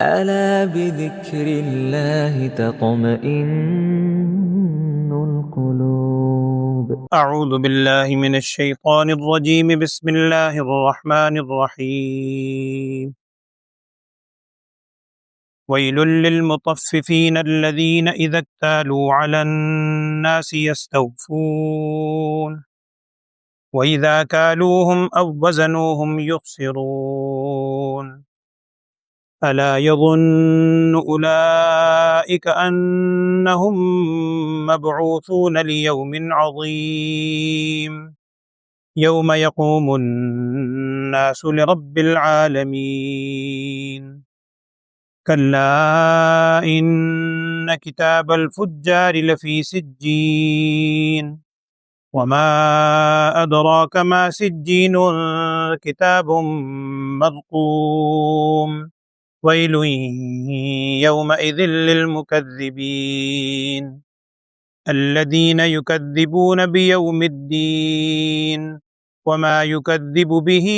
ألا بذكر الله تطمئن القلوب. أعوذ بالله من الشيطان الرجيم. بسم الله الرحمن الرحيم. ويل للمطففين الذين إذا اكتالوا على الناس يستوفون وإذا كالوهم أو وزنوهم يخسرون ألا يظن أولئك أنهم مبعوثون ليوم عظيم يوم يقوم الناس لرب العالمين كلا إن كتاب الفجار لفي سجين وما أدراك ما سجين كتاب مرقوم ويل يومئذ للمكذبين الذين يكذبون بيوم الدين وما يكذب به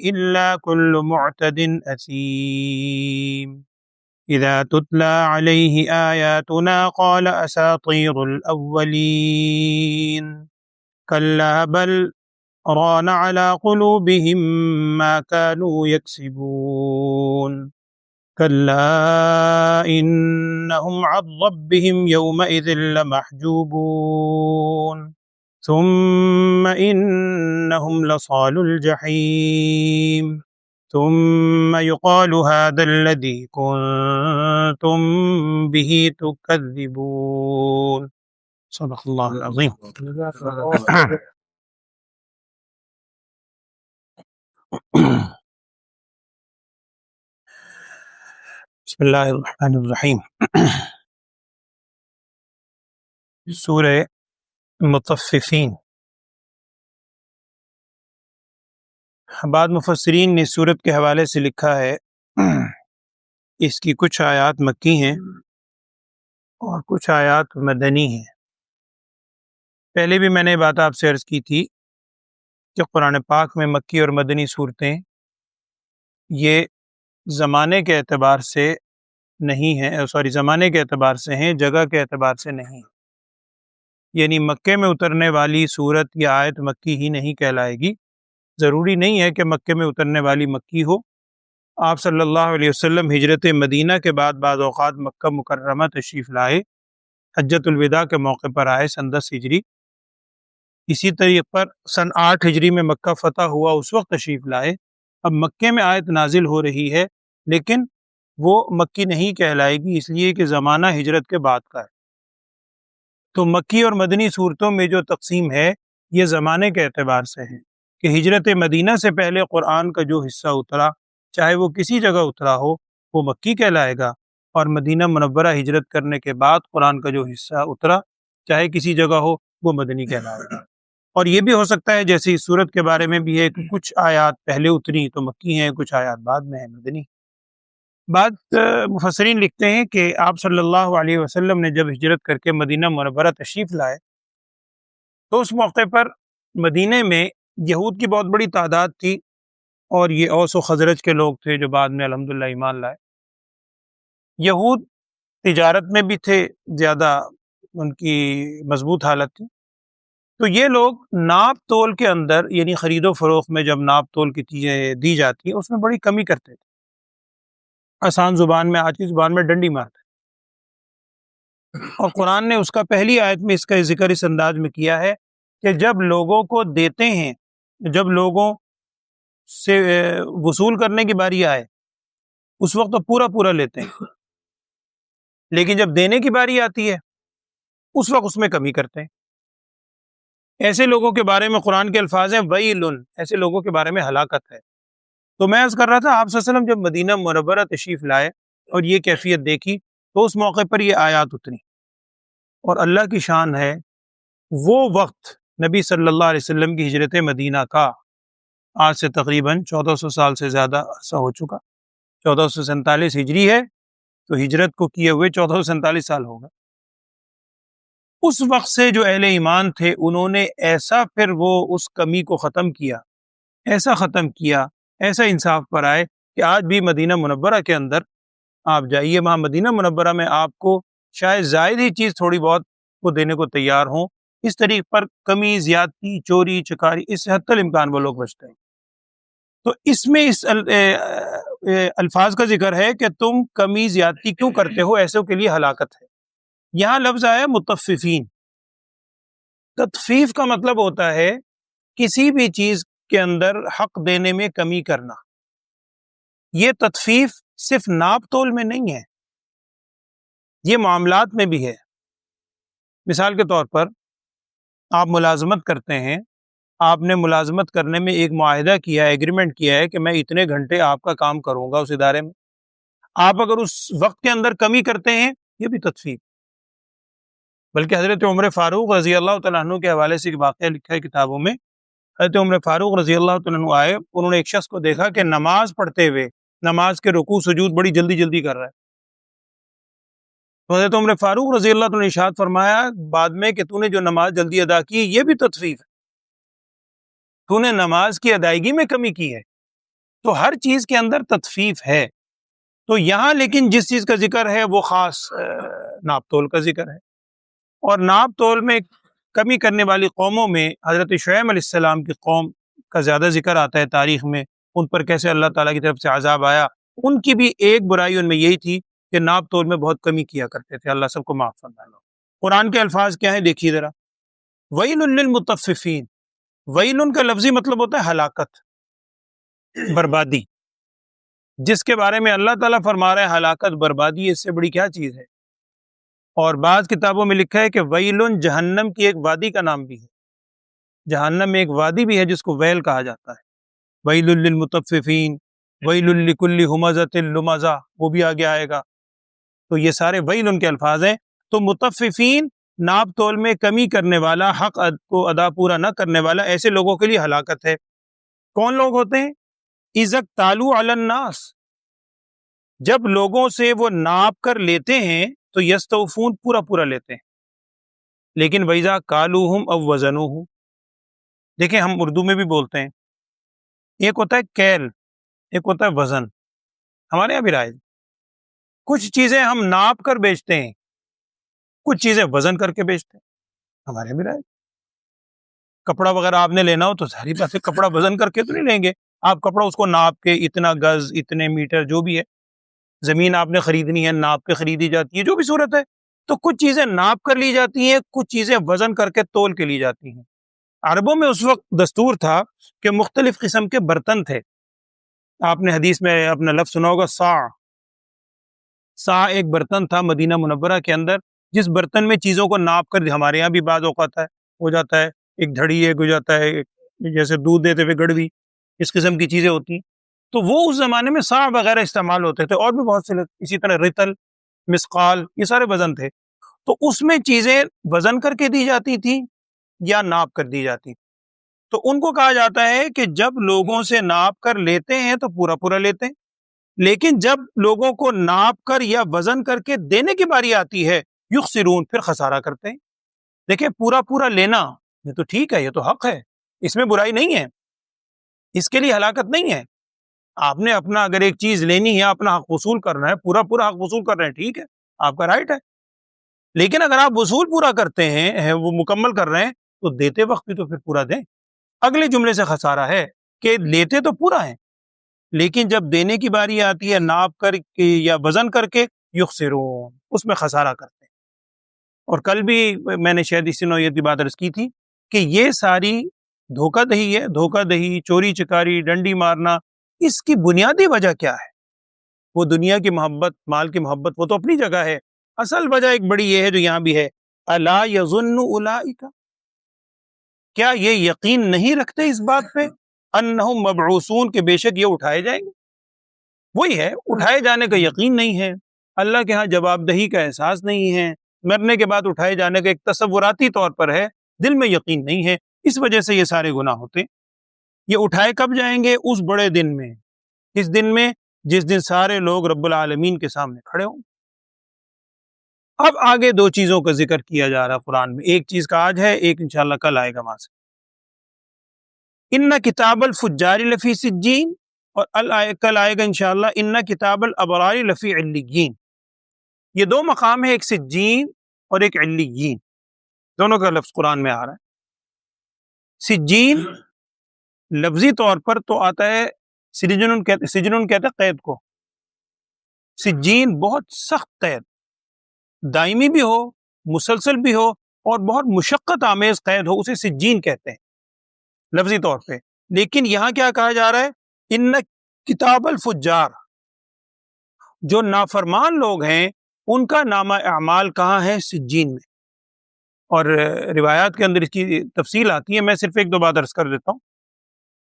إلا كل معتد أثيم إذا تتلى عليه آياتنا قال أساطير الأولين كلا بل ران على قلوبهم ما كانوا يكسبون كلا إنهم عن ربهم يومئذ لمحجوبون ثم إنهم لصالو الجحيم ثم يقال هذا الذي كنتم به تكذبون. صدق اللہ العظیم. بسم اللہ الرحمن الرحیم. سورہ مطففین. بعض مفسرین نے سورت کے حوالے سے لکھا ہے اس کی کچھ آیات مکی ہیں اور کچھ آیات مدنی ہیں. پہلے بھی میں نے بات آپ سے عرض کی تھی کہ قرآن پاک میں مکی اور مدنی صورتیں یہ زمانے کے اعتبار سے نہیں ہیں، زمانے کے اعتبار سے ہیں، جگہ کے اعتبار سے نہیں. یعنی مکے میں اترنے والی صورت یا آیت مکی ہی نہیں کہلائے گی. ضروری نہیں ہے کہ مکے میں اترنے والی مکی ہو. آپ صلی اللہ علیہ وسلم ہجرت مدینہ کے بعد بعض اوقات مکہ مکرمہ تشریف لائے، حجۃ الوداع کے موقع پر آئے سن 10 ہجری. اسی طریقے پر سن 8 ہجری میں مکہ فتح ہوا، اس وقت تشریف لائے. اب مکے میں آیت نازل ہو رہی ہے لیکن وہ مکی نہیں کہلائے گی، اس لیے کہ زمانہ ہجرت کے بعد کا ہے. تو مکی اور مدنی صورتوں میں جو تقسیم ہے یہ زمانے کے اعتبار سے ہے کہ ہجرت مدینہ سے پہلے قرآن کا جو حصہ اترا، چاہے وہ کسی جگہ اترا ہو، وہ مکی کہلائے گا، اور مدینہ منورہ ہجرت کرنے کے بعد قرآن کا جو حصہ اترا چاہے کسی جگہ ہو، وہ مدنی کہلائے گا. اور یہ بھی ہو سکتا ہے جیسے اس صورت کے بارے میں بھی ہے کہ کچھ آیات پہلے اتری تو مکی ہیں، کچھ آیات بعد میں ہیں مدنی. بعض مفسرین لکھتے ہیں کہ آپ صلی اللہ علیہ وسلم نے جب ہجرت کر کے مدینہ منورہ تشریف لائے تو اس موقع پر مدینہ میں یہود کی بہت بڑی تعداد تھی، اور یہ اوس و خزرج کے لوگ تھے جو بعد میں الحمدللہ ایمان لائے. یہود تجارت میں بھی تھے، زیادہ ان کی مضبوط حالت تھی. تو یہ لوگ ناپ تول کے اندر، یعنی خرید و فروخت میں جب ناپ تول کی چیزیں دی جاتی ہیں اس میں بڑی کمی کرتے تھے. آسان زبان میں، آج کی زبان میں ڈنڈی مارتے. اور قرآن نے اس کا پہلی آیت میں اس کا ذکر اس انداز میں کیا ہے کہ جب لوگوں کو دیتے ہیں، جب لوگوں سے وصول کرنے کی باری آئے اس وقت تو پورا پورا لیتے ہیں، لیکن جب دینے کی باری آتی ہے اس وقت اس میں کمی کرتے ہیں. ایسے لوگوں کے بارے میں قرآن کے الفاظ ہیں ویل، ایسے لوگوں کے بارے میں ہلاکت ہے. تو میں عرض کر رہا تھا آپ صلی اللہ علیہ وسلم جب مدینہ منورہ تشریف لائے اور یہ کیفیت دیکھی تو اس موقع پر یہ آیات اتری. اور اللہ کی شان ہے وہ وقت نبی صلی اللہ علیہ وسلم کی ہجرت مدینہ کا آج سے تقریباً 1400 سال سے زیادہ عرصہ ہو چکا. 1447 ہجری ہے تو ہجرت کو کیے ہوئے 1447 سال ہوگا. اس وقت سے جو اہل ایمان تھے انہوں نے ایسا پھر وہ اس کمی کو ختم کیا، ایسا ختم کیا، ایسا انصاف پر آئے کہ آج بھی مدینہ منورہ کے اندر آپ جائیے وہاں مدینہ منورہ میں، آپ کو شاید زائد ہی چیز تھوڑی بہت کو دینے کو تیار ہوں۔ اس طریقے پر کمی، زیادتی، چوری چکاری، اس حد الامکان وہ لوگ بچتے ہیں۔ تو اس میں اس الفاظ کا ذکر ہے کہ تم کمی زیادتی کیوں کرتے ہو، ایسوں کے لیے ہلاکت ہے۔ یہاں لفظ آیا متففین۔ تطفیف کا مطلب ہوتا ہے کسی بھی چیز کے اندر حق دینے میں کمی کرنا۔ یہ تطفیف صرف ناپ تول میں نہیں ہے، یہ معاملات میں بھی ہے۔ مثال کے طور پر آپ ملازمت کرتے ہیں، آپ نے ملازمت کرنے میں ایک معاہدہ کیا ہے، ایگریمنٹ کیا ہے کہ میں اتنے گھنٹے آپ کا کام کروں گا اس ادارے میں۔ آپ اگر اس وقت کے اندر کمی کرتے ہیں، یہ بھی تطفیف۔ بلکہ حضرت عمر فاروق رضی اللہ تعالیٰ عنہ کے حوالے سے ایک واقعہ لکھا ہے کتابوں میں۔ حضرت عمر فاروق رضی اللہ تعالیٰ عنہ آئے، انہوں نے ایک شخص کو دیکھا کہ نماز پڑھتے ہوئے نماز کے رکوع سجود بڑی جلدی جلدی کر رہا ہے۔ تو حضرت عمر فاروق رضی اللہ عنہ نے ارشاد فرمایا بعد میں کہ تو نے جو نماز جلدی ادا کی یہ بھی تطفیف ہے، تو نے نماز کی ادائیگی میں کمی کی ہے۔ تو ہر چیز کے اندر تطفیف ہے۔ تو یہاں لیکن جس چیز کا ذکر ہے وہ خاص ناپ تول کا ذکر ہے، اور ناپ تول میں کمی کرنے والی قوموں میں حضرت شعیب علیہ السلام کی قوم کا زیادہ ذکر آتا ہے تاریخ میں، ان پر کیسے اللہ تعالیٰ کی طرف سے عذاب آیا۔ ان کی بھی ایک برائی ان میں یہی تھی کہ ناپ تول میں بہت کمی کیا کرتے تھے۔ اللہ سب کو معاف فرمائے۔ قرآن کے الفاظ کیا ہیں دیکھیے ذرا، ویل للمطففین۔ ویل کا لفظی مطلب ہوتا ہے ہلاکت، بربادی۔ جس کے بارے میں اللہ تعالیٰ فرما رہے ہیں ہلاکت، بربادی، اس سے بڑی کیا چیز ہے۔ اور بعض کتابوں میں لکھا ہے کہ ویل جہنم کی ایک وادی کا نام بھی ہے، جہنم میں ایک وادی بھی ہے جس کو ویل کہا جاتا ہے۔ ویل للمطففین، ویل لکل ہمزۃ لمزہ، وہ بھی آگے آئے گا۔ تو یہ سارے ویل کے الفاظ ہیں۔ تو مطففین، ناپ تول میں کمی کرنے والا، حق کو ادا پورا نہ کرنے والا، ایسے لوگوں کے لیے ہلاکت ہے۔ کون لوگ ہوتے ہیں؟ اذا اکتالوا علی الناس، جب لوگوں سے وہ ناپ کر لیتے ہیں تو یستوفون، پورا پورا لیتے ہیں۔ لیکن وَإِذَا كَالُوهُمْ أَوْ وَزَنُوهُ، دیکھیں ہم اردو میں بھی بولتے ہیں، ایک ہوتا ہے کیل، ایک ہوتا ہے وزن۔ ہمارے یہاں بھی رائج کچھ چیزیں ہم ناپ کر بیچتے ہیں، کچھ چیزیں وزن کر کے بیچتے ہیں، ہمارے یہاں بھی رائج۔ کپڑا وغیرہ آپ نے لینا ہو تو ساری بات ہے، کپڑا وزن کر کے تو نہیں لیں گے آپ، کپڑا اس کو ناپ کے اتنا گز، اتنے میٹر، جو بھی ہے۔ زمین آپ نے خریدنی ہے، ناپ کے خریدی جاتی ہے، جو بھی صورت ہے۔ تو کچھ چیزیں ناپ کر لی جاتی ہیں، کچھ چیزیں وزن کر کے تول کے لی جاتی ہیں۔ عربوں میں اس وقت دستور تھا کہ مختلف قسم کے برتن تھے۔ آپ نے حدیث میں اپنا لفظ سنا ہوگا صاع۔ صاع ایک برتن تھا مدینہ منورہ کے اندر، جس برتن میں چیزوں کو ناپ کر، ہمارے یہاں بھی بعض اوقات ہو جاتا ہے، ایک دھڑی ایک ہو جاتا ہے، جیسے دودھ دیتے ہوئے گڑوی، اس قسم کی چیزیں ہوتی ہیں۔ تو وہ اس زمانے میں صاع وغیرہ استعمال ہوتے تھے، اور بھی بہت سے، اسی طرح رتل، مسقال، یہ سارے وزن تھے۔ تو اس میں چیزیں وزن کر کے دی جاتی تھی یا ناپ کر دی جاتی تھی۔ تو ان کو کہا جاتا ہے کہ جب لوگوں سے ناپ کر لیتے ہیں تو پورا پورا لیتے ہیں، لیکن جب لوگوں کو ناپ کر یا وزن کر کے دینے کی باری آتی ہے، یخسرون، پھر خسارہ کرتے ہیں۔ دیکھیں پورا پورا لینا یہ تو ٹھیک ہے، یہ تو حق ہے، اس میں برائی نہیں ہے، اس کے لیے ہلاکت نہیں ہے۔ آپ نے اپنا اگر ایک چیز لینی ہے، اپنا حق وصول کرنا ہے، پورا پورا حق وصول کر رہے ہیں، ٹھیک ہے، آپ کا رائٹ ہے۔ لیکن اگر آپ وصول پورا کرتے ہیں، وہ مکمل کر رہے ہیں، تو دیتے وقت بھی تو پھر پورا دیں۔ اگلے جملے سے خسارہ ہے کہ لیتے تو پورا ہے، لیکن جب دینے کی باری آتی ہے ناپ کر کے یا وزن کر کے، یخسرون، اس میں خسارہ کرتے ہیں۔ اور کل بھی میں نے شاید اسی نوعیت کی بات عرض کی تھی کہ یہ ساری دھوکہ دہی ہے، دھوکہ دہی، چوری چکاری، ڈنڈی مارنا۔ اس کی بنیادی وجہ کیا ہے؟ وہ دنیا کی محبت، مال کی محبت، وہ تو اپنی جگہ ہے۔ اصل وجہ ایک بڑی یہ ہے جو یہاں بھی ہے، الا یظن اولئک، کیا یہ یقین نہیں رکھتے اس بات پہ، انہم مبعوثون، کہ بے شک یہ اٹھائے جائیں گے؟ وہی ہے، اٹھائے جانے کا یقین نہیں ہے، اللہ کے ہاں جواب دہی کا احساس نہیں ہے، مرنے کے بعد اٹھائے جانے کا ایک تصوراتی طور پر ہے، دل میں یقین نہیں ہے، اس وجہ سے یہ سارے گناہ ہوتے۔ یہ اٹھائے کب جائیں گے؟ اس بڑے دن میں، اس دن میں جس دن سارے لوگ رب العالمین کے سامنے کھڑے ہوں۔ اب آگے دو چیزوں کا ذکر کیا جا رہا قرآن میں، ایک چیز کا آج ہے، ایک انشاءاللہ کل آئے گا وہاں سے۔ ان کتاب الفجار لفی سجین، اور کل آئے گا انشاءاللہ ان کتاب الابرار لفی علیین. یہ دو مقام ہے، ایک سجین اور ایک علیین، دونوں کا لفظ قرآن میں آ رہا ہے. سجین لفظی طور پر تو آتا ہے سجن کہتے ہیں قید کو. سجین بہت سخت قید، دائمی بھی ہو، مسلسل بھی ہو، اور بہت مشقت آمیز قید ہو، اسے سجین کہتے ہیں لفظی طور پہ. لیکن یہاں کیا کہا جا رہا ہے؟ ان کتاب الفجار، جو نافرمان لوگ ہیں ان کا نامہ اعمال کہاں ہے؟ سجین میں. اور روایات کے اندر اس کی تفصیل آتی ہے، میں صرف ایک دو بات عرض کر دیتا ہوں.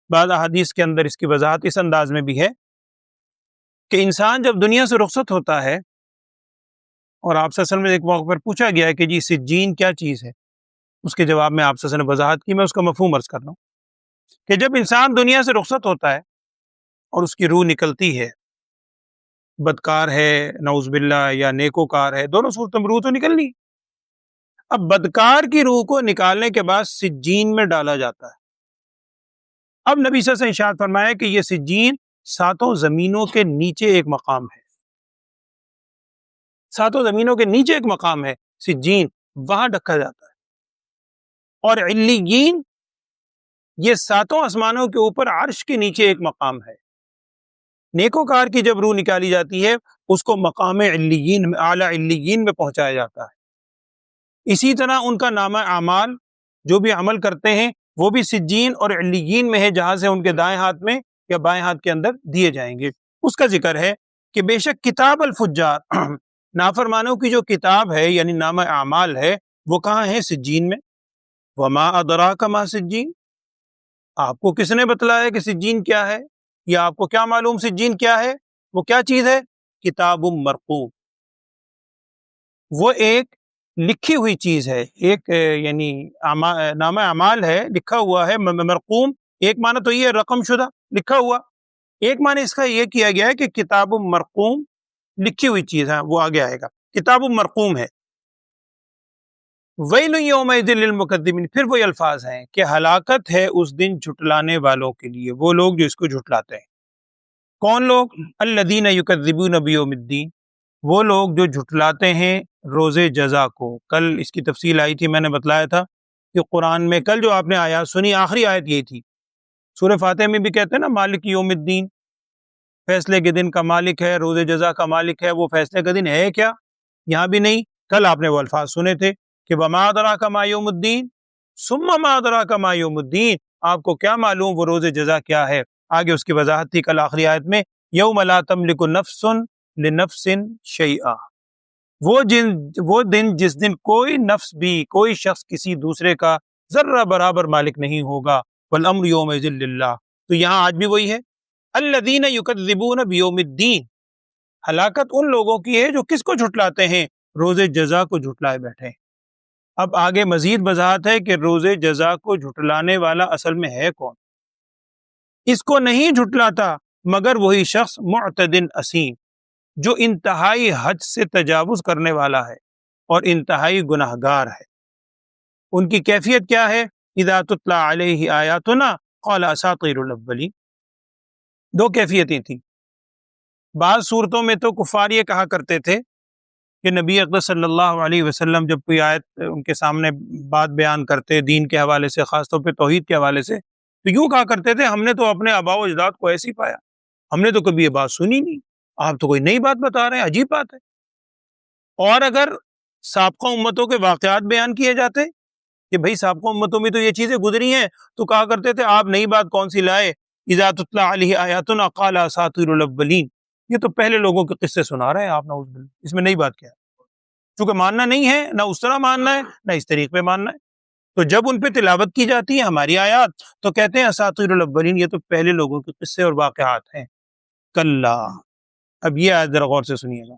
بعض احادیث کے اندر اس کی وضاحت اس انداز میں بھی ہے کہ انسان جب دنیا سے رخصت ہوتا ہے، اور آپ صلی اللہ علیہ وسلم نے ایک موقع پر پوچھا گیا ہے کہ جی سجین کیا چیز ہے، اس کے جواب میں آپ صلی اللہ علیہ وسلم نے وضاحت کی، میں اس کا مفہوم عرض کر رہا ہوں کہ جب انسان دنیا سے رخصت ہوتا ہے اور اس کی روح نکلتی ہے، بدکار ہے نعوذ باللہ یا نیکوکار ہے، دونوں صورتوں میں روح تو نکلنی. اب بدکار کی روح کو نکالنے کے بعد سجین میں ڈالا جاتا ہے. اب نبی صلی اللہ علیہ وسلم نے ارشاد فرمایا کہ یہ سجین 7 زمینوں کے نیچے ایک مقام ہے. 7 زمینوں کے نیچے ایک مقام ہے سجین، وہاں ڈکا جاتا ہے. اور علیین یہ 7 آسمانوں کے اوپر عرش کے نیچے ایک مقام ہے. نیکوکار کی جب روح نکالی جاتی ہے اس کو مقام علیین میں، اعلیٰ علیین میں پہنچایا جاتا ہے. اسی طرح ان کا نامہ اعمال جو بھی عمل کرتے ہیں وہ بھی سجین اور علیین میں ہے، جہاں سے ان کے دائیں ہاتھ میں یا بائیں ہاتھ کے اندر دیے جائیں گے. اس کا ذکر ہے کہ بے شک کتاب الفجار نافرمانوں کی جو کتاب ہے یعنی نامہ اعمال ہے وہ کہاں ہے؟ سجین میں. وما ادراک ما سجین، آپ کو کس نے بتلایا کہ سجین کیا ہے، یا آپ کو کیا معلوم سجین کیا ہے؟ وہ کیا چیز ہے؟ کتاب مرقوم، وہ ایک لکھی ہوئی چیز ہے، ایک یعنی نامہ اعمال ہے، لکھا ہوا ہے. مرقوم ایک معنی تو یہ رقم شدہ لکھا ہوا، ایک معنی اس کا یہ کیا گیا ہے کہ کتاب مرقوم لکھی ہوئی چیز ہے، وہ آگے آئے گا. کتاب مرقوم ہے. ویل یومئذ للمکذبین، پھر وہی الفاظ ہیں کہ ہلاکت ہے اس دن جھٹلانے والوں کے لیے، وہ لوگ جو اس کو جھٹلاتے ہیں. کون لوگ؟ الذین یکذبون بیوم الدین، وہ لوگ جو جھٹلاتے ہیں روز جزا کو. کل اس کی تفصیل آئی تھی، میں نے بتلایا تھا کہ قرآن میں کل جو آپ نے آیات سنی آخری آیت یہی تھی. سورہ فاتحہ میں بھی کہتے ہیں نا مالک یوم الدین، فیصلے کے دن کا مالک ہے، روز جزا کا مالک ہے. وہ فیصلے کا دن ہے کیا؟ یہاں بھی نہیں. کل آپ نے وہ الفاظ سنے تھے کہ وما ادراک ما یوم الدین ثم ما ادراک ما یوم الدین، آپ کو کیا معلوم وہ روز جزا کیا ہے. آگے اس کی وضاحت تھی کل آخری آیت میں، یوم لا تملک نفس لنفس شیئا، وہ دن جس دن کوئی نفس بھی، کوئی شخص کسی دوسرے کا ذرہ برابر مالک نہیں ہوگا. والامر یومئذ للہ. تو یہاں آج بھی وہی ہے، الذین یکذبون بیوم الدین، ہلاکت ان لوگوں کی ہے جو کس کو جھٹلاتے ہیں؟ روز جزا کو جھٹلائے بیٹھے. اب آگے مزید وضاحت ہے کہ روز جزا کو جھٹلانے والا اصل میں ہے کون؟ اس کو نہیں جھٹلاتا مگر وہی شخص معتدن اسیم، جو انتہائی حد سے تجاوز کرنے والا ہے اور انتہائی گناہگار ہے. ان کی کیفیت کیا ہے؟ اذا تتلی علیہ آیاتنا قال اساطیر الاولین. 2 کیفیتیں تھیں. بعض صورتوں میں تو کفار یہ کہا کرتے تھے کہ نبی اقدس صلی اللہ علیہ وسلم جب کوئی آیت ان کے سامنے بات بیان کرتے دین کے حوالے سے، خاص طور پہ توحید کے حوالے سے، تو یوں کہا کرتے تھے ہم نے تو اپنے آباء و اجداد کو ایسے ہی پایا، ہم نے تو کبھی یہ بات سنی نہیں، آپ تو کوئی نئی بات بتا رہے ہیں، عجیب بات ہے. اور اگر سابقہ امتوں کے واقعات بیان کیے جاتے کہ بھئی سابقہ امتوں میں تو یہ چیزیں گزری ہیں، تو کہا کرتے تھے آپ نئی بات کون سی لائے؟ اذا تتلی علیہ آیاتنا قال اساطیر الاولین، یہ تو پہلے لوگوں کے قصے سنا رہے ہیں آپ، نعوذ باللہ، اس میں نئی بات کیا ہے؟ چونکہ ماننا نہیں ہے، نہ اس طرح ماننا ہے نہ اس طریقے پہ ماننا ہے. تو جب ان پہ تلاوت کی جاتی ہے ہماری آیات تو کہتے ہیں اساطیر الاولین، یہ تو پہلے لوگوں کے قصے اور واقعات ہیں. کلا، اب یہ آیت ذرا غور سے سنیے گا،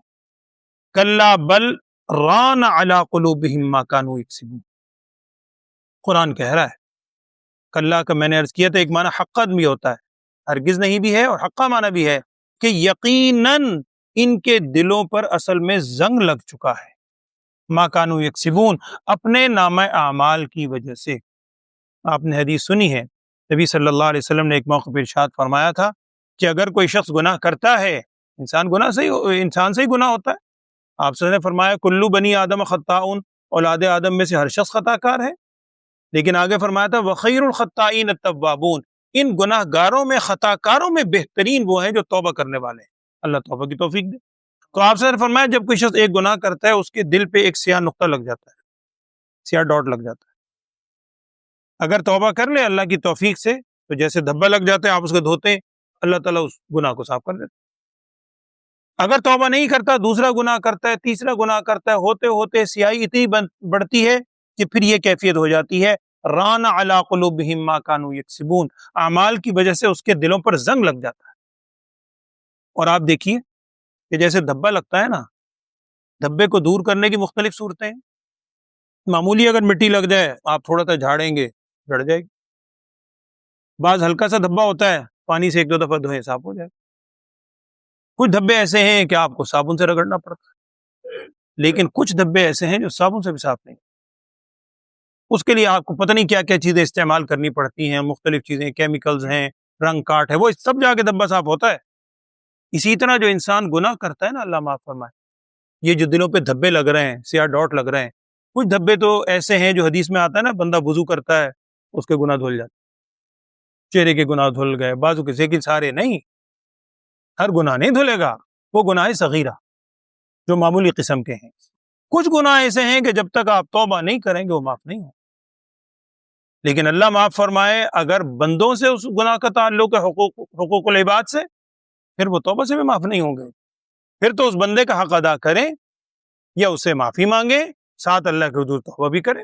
کلا بل ران علی قلوبہم ما کانوا یکسبون. قرآن کہہ رہا ہے، کلا کا میں نے عرض کیا تھا ایک معنی حقاً بھی ہوتا ہے، ہرگز نہیں بھی ہے، اور حقا معنی بھی ہے کہ یقیناً ان کے دلوں پر اصل میں زنگ لگ چکا ہے، ما کانوا یکسبون، اپنے نامہ اعمال کی وجہ سے. آپ نے حدیث سنی ہے، نبی صلی اللہ علیہ وسلم نے ایک موقع پر ارشاد فرمایا تھا کہ اگر کوئی شخص گناہ کرتا ہے، انسان سے ہی گناہ ہوتا ہے. آپ صلی اللہ علیہ وسلم نے فرمایا کلو بنی آدم خطاؤن، اولاد آدم میں سے ہر شخص خطا کار ہے. لیکن آگے فرمایا تھا وخیر الخطائین التوابون، ان گناہ گاروں میں، خطا کاروں میں بہترین وہ ہیں جو توبہ کرنے والے ہیں. اللہ توبہ کی توفیق دے. تو آپ سے فرمایا جب کوئی شخص ایک گناہ کرتا ہے اس کے دل پہ ایک سیاہ نقطہ لگ جاتا ہے، سیاہ ڈاٹ لگ جاتا ہے. اگر توبہ کر لے اللہ کی توفیق سے تو جیسے دھبا لگ جاتا ہے، آپ اس کو دھوتے ہیں، اللہ تعالیٰ اس گناہ کو صاف کر دیتا ہے. اگر توبہ نہیں کرتا، دوسرا گناہ کرتا ہے، تیسرا گناہ کرتا ہے، ہوتے ہوتے سیاہی اتنی بڑھتی ہے کہ پھر یہ کیفیت ہو جاتی ہے ران علی قلوبہم ما کانوا یکسبون، اعمال کی وجہ سے اس کے دلوں پر زنگ لگ جاتا ہے. اور آپ دیکھیے کہ جیسے دھبا لگتا ہے نا، دھبے کو دور کرنے کی مختلف صورتیں ہیں. معمولی اگر مٹی لگ جائے آپ تھوڑا سا جھاڑیں گے جڑ جائے گی. بعض ہلکا سا دھبا ہوتا ہے، پانی سے ایک دو دفعہ دھوئیں صاف ہو جائے. کچھ دھبے ایسے ہیں کہ آپ کو صابن سے رگڑنا پڑتا ہے، لیکن کچھ دھبے ایسے ہیں جو صابن سے بھی صاف نہیں. اس کے لیے آپ کو پتہ نہیں کیا کیا چیزیں استعمال کرنی پڑتی ہیں، مختلف چیزیں، کیمیکلز ہیں، رنگ کاٹ ہے، وہ سب جا کے دھبا صاف ہوتا ہے. اسی طرح جو انسان گناہ کرتا ہے نا، اللہ معاف فرمائے، یہ جو دلوں پہ دھبے لگ رہے ہیں، سیاہ ڈاٹ لگ رہے ہیں، کچھ دھبے تو ایسے ہیں جو حدیث میں آتا ہے نا، بندہ وضو کرتا ہے اس کے گناہ دھل جاتے، چہرے کے گناہ دھل گئے، بازو کے، لیکن سارے نہیں، ہر گناہ نہیں دھلے گا، وہ گناہ صغیرہ جو معمولی قسم کے ہیں. کچھ گناہ ایسے ہیں کہ جب تک آپ توبہ نہیں کریں گے وہ معاف نہیں ہوں. لیکن اللہ معاف فرمائے اگر بندوں سے اس گناہ کا تعلق ہے، حقوق العباد سے، پھر وہ توبہ سے بھی معاف نہیں ہوں گے. پھر تو اس بندے کا حق ادا کریں یا اس سے معافی مانگیں، ساتھ اللہ کے حضور توبہ بھی کریں.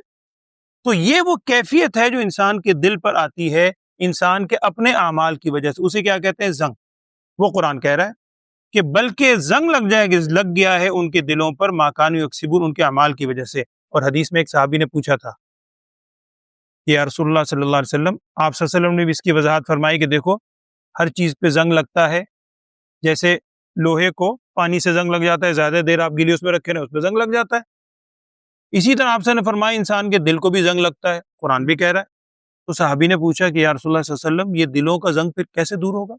تو یہ وہ کیفیت ہے جو انسان کے دل پر آتی ہے انسان کے اپنے اعمال کی وجہ سے. اسے کیا کہتے ہیں؟ زنگ. وہ قرآن کہہ رہا ہے کہ بلکہ زنگ لگ گیا ہے ان کے دلوں پر ما کانوا یکسبون، ان کے اعمال کی وجہ سے. اور حدیث میں ایک صحابی نے پوچھا تھا یا رسول اللہ صلی اللہ علیہ وسلم، آپ صلی اللہ علیہ وسلم نے بھی اس کی وضاحت فرمائی کہ دیکھو ہر چیز پہ زنگ لگتا ہے. جیسے لوہے کو پانی سے زنگ لگ جاتا ہے، زیادہ دیر آپ گیلی اس میں رکھے نا، اس پہ زنگ لگ جاتا ہے. اسی طرح آپ سے نے فرمایا انسان کے دل کو بھی زنگ لگتا ہے، قرآن بھی کہہ رہا ہے. تو صحابی نے پوچھا کہ یا رسول اللہ صلی اللہ علیہ وسلم یہ دلوں کا زنگ پھر کیسے دور ہوگا؟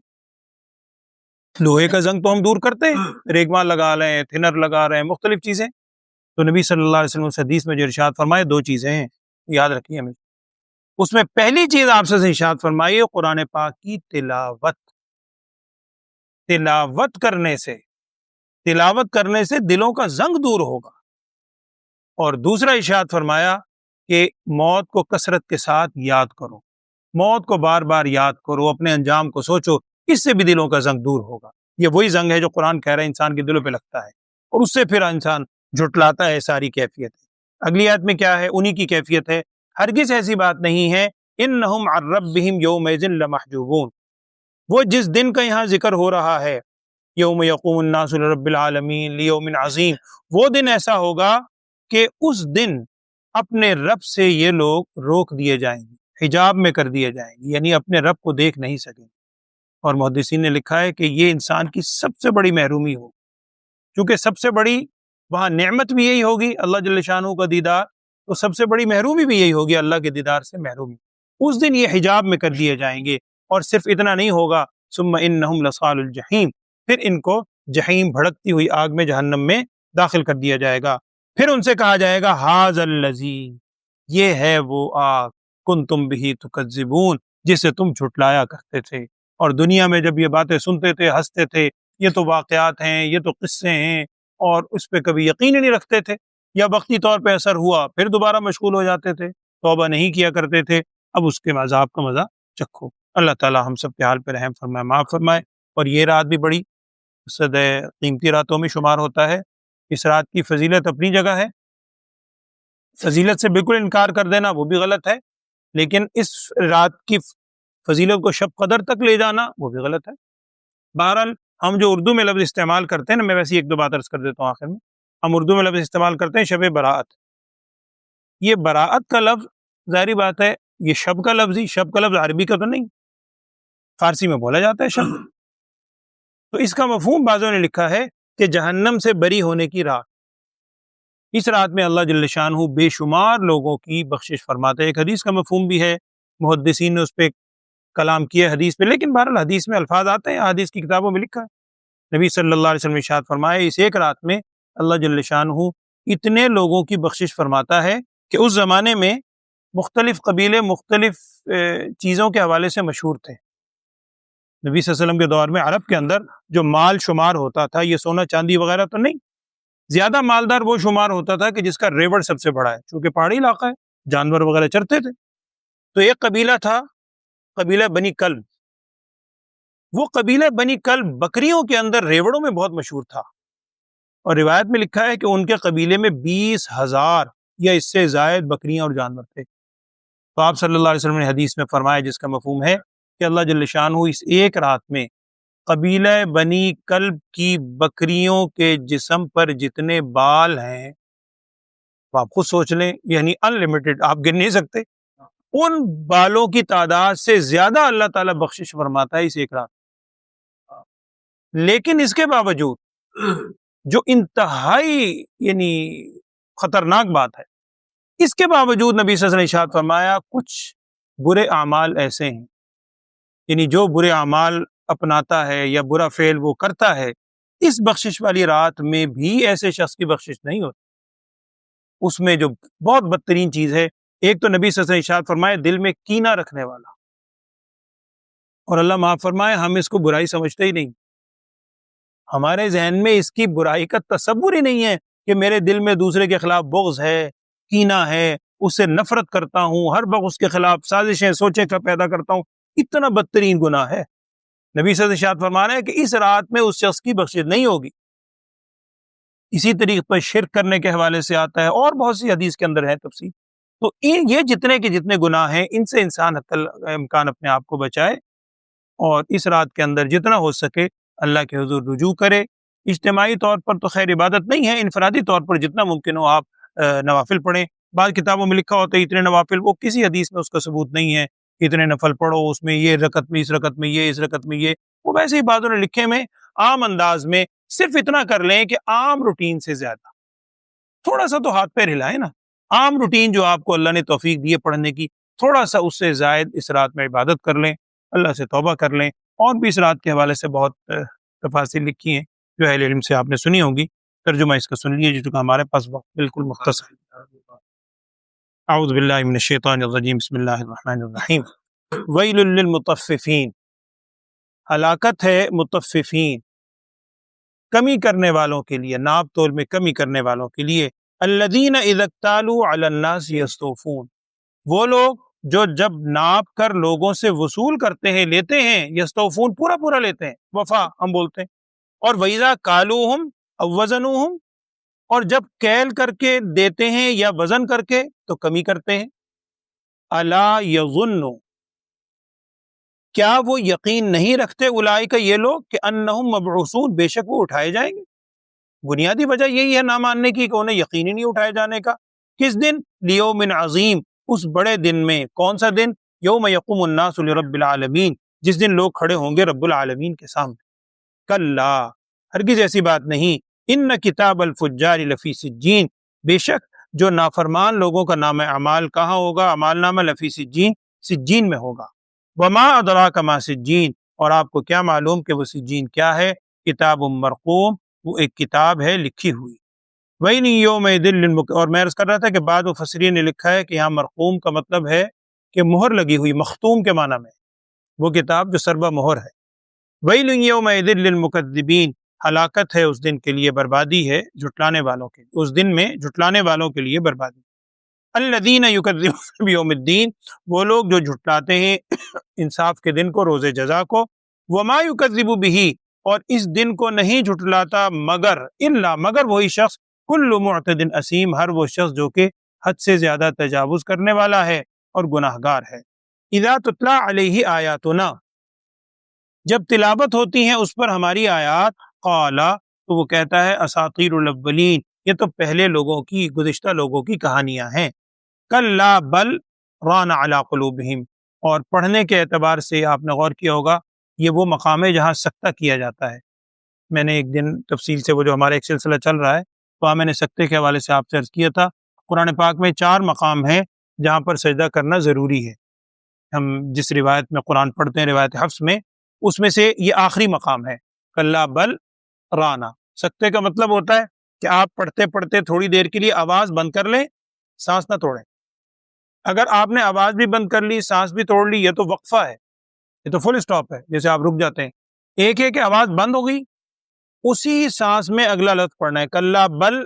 لوہے کا زنگ تو ہم دور کرتے ہیں، ریگمال لگا رہے ہیں، تھنر لگا رہے ہیں، مختلف چیزیں. تو نبی صلی اللہ علیہ وسلم اس حدیث میں جو ارشاد فرمائے دو چیزیں ہیں، یاد رکھیے ہمیں. اس میں پہلی چیز آپ سے ارشاد فرمائی قرآن پاک کی تلاوت. تلاوت کرنے سے دلوں کا زنگ دور ہوگا. اور دوسرا ارشاد فرمایا کہ موت کو کثرت کے ساتھ یاد کرو، موت کو بار بار یاد کرو، اپنے انجام کو سوچو، اس سے بھی دلوں کا زنگ دور ہوگا. یہ وہی زنگ ہے جو قرآن کہہ رہا ہے انسان کے دلوں پہ لگتا ہے اور اس سے پھر انسان جھٹلاتا ہے ساری کیفیت. اگلی آیت میں کیا ہے؟ انہی کی کیفیت ہے. ہرگز ایسی بات نہیں ہے انہم عن ربہم یومئذ لمحجوبون، وہ جس دن کا یہاں ذکر ہو رہا ہے یوم یقوم الناس لرب العالمین لیوم عظیم، وہ دن ایسا ہوگا کہ اس دن اپنے رب سے یہ لوگ روک دیے جائیں گے، حجاب میں کر دیے جائیں گے، یعنی اپنے رب کو دیکھ نہیں سکیں گے. اور محدثین نے لکھا ہے کہ یہ انسان کی سب سے بڑی محرومی ہو، کیونکہ سب سے بڑی وہاں نعمت بھی یہی ہوگی اللہ جل شانہ کا دیدار، تو سب سے بڑی محرومی بھی یہی ہوگی اللہ کے دیدار سے محرومی. اس دن یہ حجاب میں کر دیے جائیں گے. اور صرف اتنا نہیں ہوگا، ثم انہم لصال الجحیم، پھر ان کو جحیم بھڑکتی ہوئی آگ میں، جہنم میں داخل کر دیا جائے گا. پھر ان سے کہا جائے گا ھذا الذی، یہ ہے وہ آگ، کنتم بہ تکذبون، جسے تم جھٹلایا کرتے تھے. اور دنیا میں جب یہ باتیں سنتے تھے ہنستے تھے، یہ تو واقعات ہیں، یہ تو قصے ہیں، اور اس پہ کبھی یقین ہی نہیں رکھتے تھے، یا وقتی طور پہ اثر ہوا پھر دوبارہ مشغول ہو جاتے تھے، توبہ نہیں کیا کرتے تھے. اب اس کے عذاب کا مزہ چکھو. اللہ تعالی ہم سب کے حال پہ رحم فرمائے، معاف فرمائے. اور یہ رات بھی بڑی قیمتی راتوں میں شمار ہوتا ہے. اس رات کی فضیلت اپنی جگہ ہے، فضیلت سے بالکل انکار کر دینا وہ بھی غلط ہے، لیکن اس رات کی فضیلت کو شب قدر تک لے جانا وہ بھی غلط ہے. بہرحال ہم جو اردو میں لفظ استعمال کرتے ہیں نا، میں ویسے ایک دو بات عرض کر دیتا ہوں آخر میں. ہم اردو میں لفظ استعمال کرتے ہیں شب براءت. یہ براءت کا لفظ ظاہری بات ہے یہ شب کا لفظ ہی، شب کا لفظ عربی کا تو نہیں، فارسی میں بولا جاتا ہے شب. تو اس کا مفہوم بعضوں نے لکھا ہے کہ جہنم سے بری ہونے کی رات. اس رات میں اللہ جل شانہ بے شمار لوگوں کی بخشش فرماتے ہیں. ایک حدیث کا مفہوم بھی ہے، محدثین نے اس پہ کلام کیا حدیث پہ، لیکن بہرحال حدیث میں الفاظ آتے ہیں، حدیث کی کتابوں میں لکھا ہے۔ نبی صلی اللہ علیہ وسلم نے ارشاد فرمایا اس ایک رات میں اللہ جل شانہ اتنے لوگوں کی بخشش فرماتا ہے کہ اس زمانے میں مختلف قبیلے مختلف چیزوں کے حوالے سے مشہور تھے۔ نبی صلی اللہ علیہ وسلم کے دور میں عرب کے اندر جو مال شمار ہوتا تھا، یہ سونا چاندی وغیرہ تو نہیں، زیادہ مالدار وہ شمار ہوتا تھا کہ جس کا ریوڑ سب سے بڑا ہے، چونکہ پہاڑی علاقہ ہے، جانور وغیرہ چرتے تھے۔ تو ایک قبیلہ تھا، قبیلہ بنی کلب۔ وہ قبیلہ بنی کلب بکریوں کے اندر ریوڑوں میں بہت مشہور تھا، اور روایت میں لکھا ہے کہ ان کے قبیلے میں 20,000 یا اس سے زائد بکریاں اور جانور تھے۔ تو آپ صلی اللہ علیہ وسلم نے حدیث میں فرمایا، جس کا مفہوم ہے کہ اللہ جل شانہ اس ایک رات میں قبیلہ بنی کلب کی بکریوں کے جسم پر جتنے بال ہیں، آپ خود سوچ لیں، یعنی انلمیٹڈ، آپ گن نہیں سکتے، ان بالوں کی تعداد سے زیادہ اللہ تعالیٰ بخشش فرماتا ہے اس ایک رات۔ لیکن اس کے باوجود جو انتہائی یعنی خطرناک بات ہے، اس کے باوجود نبی صلی اللہ علیہ وسلم نے ارشاد فرمایا کچھ برے اعمال ایسے ہیں، یعنی جو برے اعمال اپناتا ہے یا برا فعل وہ کرتا ہے، اس بخشش والی رات میں بھی ایسے شخص کی بخشش نہیں ہوتی۔ اس میں جو بہت بدترین چیز ہے، ایک تو نبی صلی اللہ علیہ وسلم نے ارشاد فرمایا دل میں کینہ رکھنے والا، اور اللہ معاف فرمائے ہم اس کو برائی سمجھتے ہی نہیں، ہمارے ذہن میں اس کی برائی کا تصور ہی نہیں ہے کہ میرے دل میں دوسرے کے خلاف بغض ہے، کینہ ہے، اس سے نفرت کرتا ہوں، ہر وقت اس کے خلاف سازشیں سوچیں کا پیدا کرتا ہوں۔ اتنا بدترین گناہ ہے۔ نبی صلی اللہ علیہ وسلم ارشاد فرما رہے ہیں کہ اس رات میں اس شخص کی بخشش نہیں ہوگی۔ اسی طریقے پر شرک کرنے کے حوالے سے آتا ہے، اور بہت سی حدیث کے اندر ہے تفصیل۔ تو یہ جتنے کے جتنے گناہ ہیں، ان سے انسان حتی الامکان اپنے آپ کو بچائے، اور اس رات کے اندر جتنا ہو سکے اللہ کے حضور رجوع کرے۔ اجتماعی طور پر تو خیر عبادت نہیں ہے، انفرادی طور پر جتنا ممکن ہو آپ نوافل پڑھیں۔ بعض کتابوں میں لکھا ہوتا ہے اتنے نوافل، وہ کسی حدیث میں اس کا ثبوت نہیں ہے، اتنے نفل پڑھو، اس میں یہ رکعت میں، اس رکعت میں یہ، اس رکعت میں یہ، وہ ویسے ہی بعضوں نے لکھے میں عام انداز میں صرف اتنا کر لیں کہ عام روٹین سے زیادہ تھوڑا سا تو ہاتھ پیر ہلائیں نا، عام روٹین جو آپ کو اللہ نے توفیق دی ہے پڑھنے کی، تھوڑا سا اس سے زائد اس رات میں عبادت کر لیں، اللہ سے توبہ کر لیں۔ اور بھی اس رات کے حوالے سے بہت تفاصیل لکھی ہیں جو اہل علم سے آپ نے سنی ہوں گی، ترجمہ اس کا سن لیجیے چونکہ ہمارے پاس وقت بالکل مختصر ہے۔ اعوذ باللہ من الشیطان الرجیم، بسم اللہ الرحمن الرحیم۔ ویل للمطففین، ہلاکت ہے مطففین، کمی کرنے والوں کے لیے، ناپ تول میں کمی کرنے والوں کے لیے۔ الذین اذا اکتالوا علی الناس یستوفون، وہ لوگ جو جب ناپ کر لوگوں سے وصول کرتے ہیں، لیتے ہیں، یستوفون پورا پورا لیتے ہیں، وفا ہم بولتے ہیں، اور وَإِذَا كَالُوهُمْ أَوْ وَزَنُوهُمْ، اور جب کیل کر کے دیتے ہیں یا وزن کر کے تو کمی کرتے ہیں۔ الا یظن، کیا وہ یقین نہیں رکھتے اولئک یہ لوگ کہ انہم مبعوثون، بے شک وہ اٹھائے جائیں گے۔ بنیادی وجہ یہی ہے نہ ماننے کی کہ انہیں یقین ہی نہیں اٹھائے جانے کا۔ کس دن؟ لیوم عظیم، اس بڑے دن میں۔ کون سا دن؟ یوم یقوم الناس لرب العالمین، جس دن لوگ کھڑے ہوں گے رب العالمین کے سامنے۔ کلا، ہرگز ایسی بات نہیں، ان کتاب الفجار لفی سجین، بے شک جو نافرمان لوگوں کا نام اعمال کہاں ہوگا؟ اعمال نامہ لفی سجین، سجین میں ہوگا۔ وما ادراک ما سجین، اور آپ کو کیا معلوم کہ وہ سجین کیا ہے؟ کتاب مرقوم، وہ ایک کتاب ہے لکھی ہوئی۔ وَيْلٌ يَوْمَئِذٍ لِّلْمُكَذِّبِينَ، اور میں عرض کر رہا تھا کہ بعض مفسرین نے لکھا ہے کہ یہاں مرقوم کا مطلب ہے کہ مہر لگی ہوئی، مختوم کے معنی میں، وہ کتاب جو سربہ مہر ہے۔ وَيْلٌ يَوْمَئِذٍ لِّلْمُكَذِّبِينَ، ہلاکت ہے اس دن کے لیے، بربادی ہے جھٹلانے والوں کے لیے، اس دن میں جھٹلانے والوں کے لیے بربادی۔ الذین یکذبون بیوم الدین، وہ لوگ جو جھٹلاتے ہیں انصاف کے دن کو، روز جزا کو۔ وما یکذب بہ، اور اس دن کو نہیں جھٹلاتا مگر، الا مگر وہی شخص، کل معتد اثیم، ہر وہ شخص جو کہ حد سے زیادہ تجاوز کرنے والا ہے اور گناہ گار ہے۔ اذا تتلی علیہ آیاتنا، جب تلاوت ہوتی ہیں اس پر ہماری آیات، قالا، تو وہ کہتا ہے اساطیر الاولین، یہ تو پہلے لوگوں کی، گزشتہ لوگوں کی کہانیاں ہیں۔ کلا بل ران علی قلوبہم، اور پڑھنے کے اعتبار سے آپ نے غور کیا ہوگا یہ وہ مقام ہے جہاں سکتہ کیا جاتا ہے۔ میں نے ایک دن تفصیل سے، وہ جو ہمارا ایک سلسلہ چل رہا ہے، وہاں میں نے سکتے کے حوالے سے آپ سے عرض کیا تھا، قرآن پاک میں 4 مقام ہیں جہاں پر سجدہ کرنا ضروری ہے۔ ہم جس روایت میں قرآن پڑھتے ہیں روایت حفص میں، اس میں سے یہ آخری مقام ہے، کلا بل رانا۔ سکتے کا مطلب ہوتا ہے کہ آپ پڑھتے پڑھتے تھوڑی دیر کے لیے آواز بند کر لیں، سانس نہ توڑیں۔ اگر آپ نے آواز بھی بند کر لی، سانس بھی توڑ لی، یہ تو وقفہ ہے، یہ تو فل اسٹاپ ہے، جیسے آپ رک جاتے ہیں۔ ایک ہے کہ آواز بند ہو گئی، اسی سانس میں اگلا لفظ پڑھنا ہے، کلا بل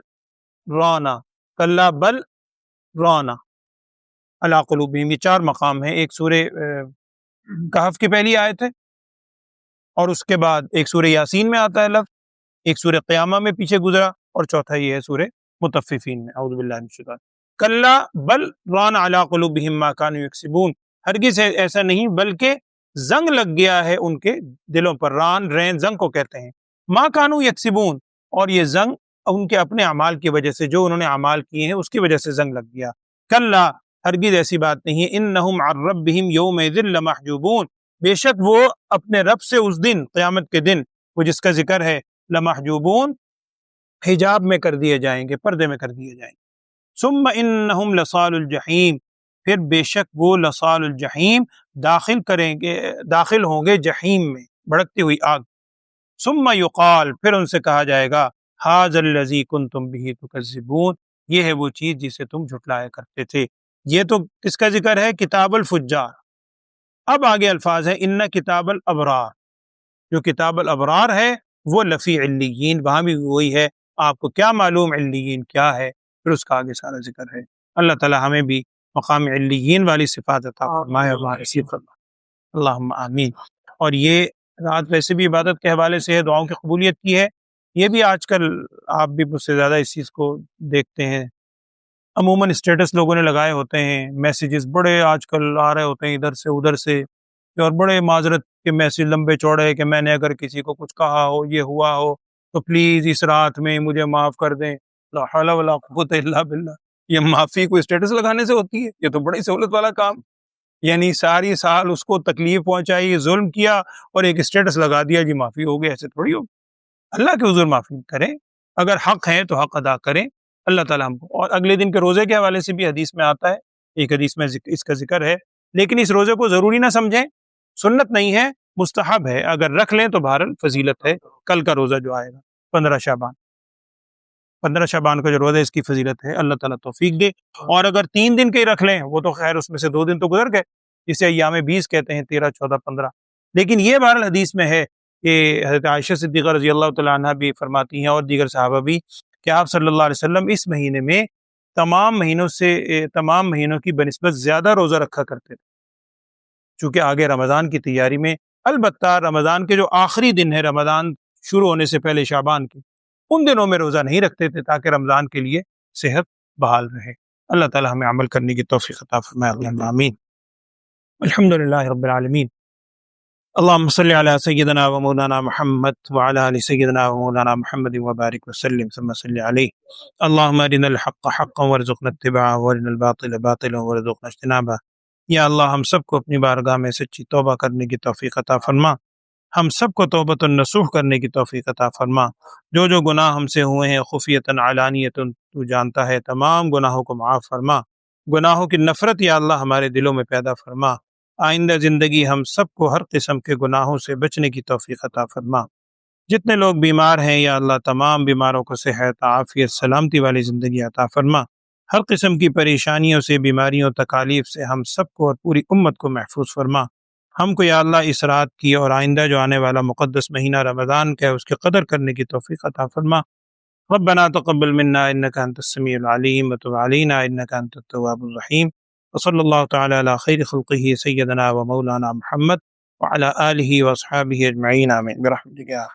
رانا، کلا بل رانا علی قلوبہم۔ یہ 4 مقام ہیں، ایک سورہ کہف کی پہلی آیت ہے، اور اس کے بعد ایک سورہ یاسین میں آتا ہے لفظ، ایک سورہ قیامہ میں پیچھے گزرا، اور چوتھا یہ ہے سورہ مطففین میں، اعوذ باللہ من الشیطان۔ کلا بل ران علی قلوبہم ما کانوا یکسبون، ہرگز ایسا نہیں بلکہ زنگ لگ گیا ہے ان کے دلوں پر۔ ران رین زنگ کو کہتے ہیں، ما کانوا یکسبون، اور یہ زنگ ان کے اپنے اعمال کی وجہ سے، جو انہوں نے اعمال کیے ہیں اس کی وجہ سے زنگ لگ گیا۔ کلا، ہرگز ایسی بات نہیں ہے، انہم عن ربہم یومئذ لمحجوبون، بے شک وہ اپنے رب سے اس دن، قیامت کے دن، وہ جس کا ذکر ہے، لمحجوبون، حجاب میں کر دیے جائیں گے، پردے میں کر دیے جائیں گے۔ ثم انہم لصال الجحیم، پھر بے شک وہ لصال الجحیم، داخل ہوں گے جحیم میں، بھڑکتی ہوئی آگ۔ ثم یقال، پھر ان سے کہا جائے گا، ھذا الذی کنتم بہ تکذبون، یہ ہے وہ چیز جسے تم جھٹلایا کرتے تھے۔ یہ تو کس کا ذکر ہے؟ کتاب الفجار۔ اب آگے الفاظ ہیں، ان کتاب الابرار، جو کتاب الابرار ہے وہ لفی علیین، وہاں بھی وہی ہے، آپ کو کیا معلوم علیین کیا ہے، پھر اس کا آگے سارا ذکر ہے۔ اللہ تعالی ہمیں بھی مقام علیین والی صفات عطا فرمائے اور نصیب فرمائے، اللہم آمین۔ اور یہ رات ویسے بھی عبادت کے حوالے سے ہے، دعاؤں کی قبولیت کی ہے، یہ بھی آج کل آپ بھی مجھ سے زیادہ اس چیز کو دیکھتے ہیں، عموماً اسٹیٹس لوگوں نے لگائے ہوتے ہیں، میسیجز بڑے آج کل آ رہے ہوتے ہیں ادھر سے ادھر سے، اور بڑے معذرت کے میسیج لمبے چوڑے کہ میں نے اگر کسی کو کچھ کہا ہو، یہ ہوا ہو تو پلیز اس رات میں مجھے معاف کر دیں، لا حول ولا قوت الا باللہ۔ یہ معافی کوئی اسٹیٹس لگانے سے ہوتی ہے؟ یہ تو بڑی سہولت والا کام، یعنی ساری سال اس کو تکلیف پہنچائی، ظلم کیا، اور ایک اسٹیٹس لگا دیا جی معافی ہو گئی۔ ایسے تھوڑی ہو، اللہ کے حضور معافی کریں، اگر حق ہے تو حق ادا کریں، اللہ تعالیٰ ہم کو۔ اور اگلے دن کے روزے کے حوالے سے بھی حدیث میں آتا ہے، ایک حدیث میں اس کا ذکر ہے، لیکن اس روزے کو ضروری نہ سمجھیں، سنت نہیں ہے، مستحب ہے، اگر رکھ لیں تو بہرحال فضیلت ہے۔ کل کا روزہ جو آئے گا 15 شعبان کا جو روزہ ہے، اس کی فضیلت ہے، اللہ تعالیٰ توفیق دے۔ اور اگر 3 دن کے ہی رکھ لیں، وہ تو خیر اس میں سے 2 دن تو گزر گئے، جسے ایام 20 کہتے ہیں، 13، 14، 15۔ لیکن یہ بہرحال حدیث میں ہے کہ حضرت عائشہ صدیقہ رضی اللہ تعالیٰ عنہ بھی فرماتی ہیں، اور دیگر صحابہ بھی، کہ آپ صلی اللہ علیہ وسلم اس مہینے میں تمام مہینوں کی بنسبت زیادہ روزہ رکھا کرتے تھے، چونکہ آگے رمضان کی تیاری میں، البتہ رمضان کے جو آخری دن ہے، رمضان شروع ہونے سے پہلے شعبان کے، ان دنوں میں روزہ نہیں رکھتے تھے تاکہ رمضان کے لیے صحت بحال رہے۔ اللہ تعالی ہمیں عمل کرنے کی توفیق عطا فرمائے، اللہم آمین۔ الحمدللہ رب العالمین، اللہم صلی علی سیدنا و مولانا محمد وعلی آل سیدنا و مولانا محمد وبارک وسلم ثم صلی علیہ۔ اللہم ارنا الحق حقا وارزقنا اتباعہ وارنا الباطل باطلا وارزقنا اجتنابہ۔ یا اللہ ہم سب کو اپنی بارگاہ میں سچی توبہ کرنے کی توفیق عطا فرما، ہم سب کو توبۃ النصوح کرنے کی توفیق عطا فرما۔ جو جو گناہ ہم سے ہوئے ہیں خفیۃً علانیۃً، تو جانتا ہے، تمام گناہوں کو معاف فرما۔ گناہوں کی نفرت یا اللہ ہمارے دلوں میں پیدا فرما۔ آئندہ زندگی ہم سب کو ہر قسم کے گناہوں سے بچنے کی توفیق عطا فرما۔ جتنے لوگ بیمار ہیں یا اللہ تمام بیماروں کو صحت، عافیت، سلامتی والی زندگی عطا فرما۔ ہر قسم کی پریشانیوں سے، بیماریوں، تکالیف سے ہم سب کو اور پوری امت کو محفوظ فرما۔ ہم کو یا اللہ اس رات کی اور آئندہ جو آنے والا مقدس مہینہ رمضان کا ہے، اس کی قدر کرنے کی توفیق عطا فرما۔ ربنا تقبل منا انك انت السميع العليم وتب علينا انك انت التواب الرحيم، وصلى الله تعالى على خير خلقه سيدنا ومولانا محمد وعلى آله واصحابه اجمعين، آمين برحمتك يا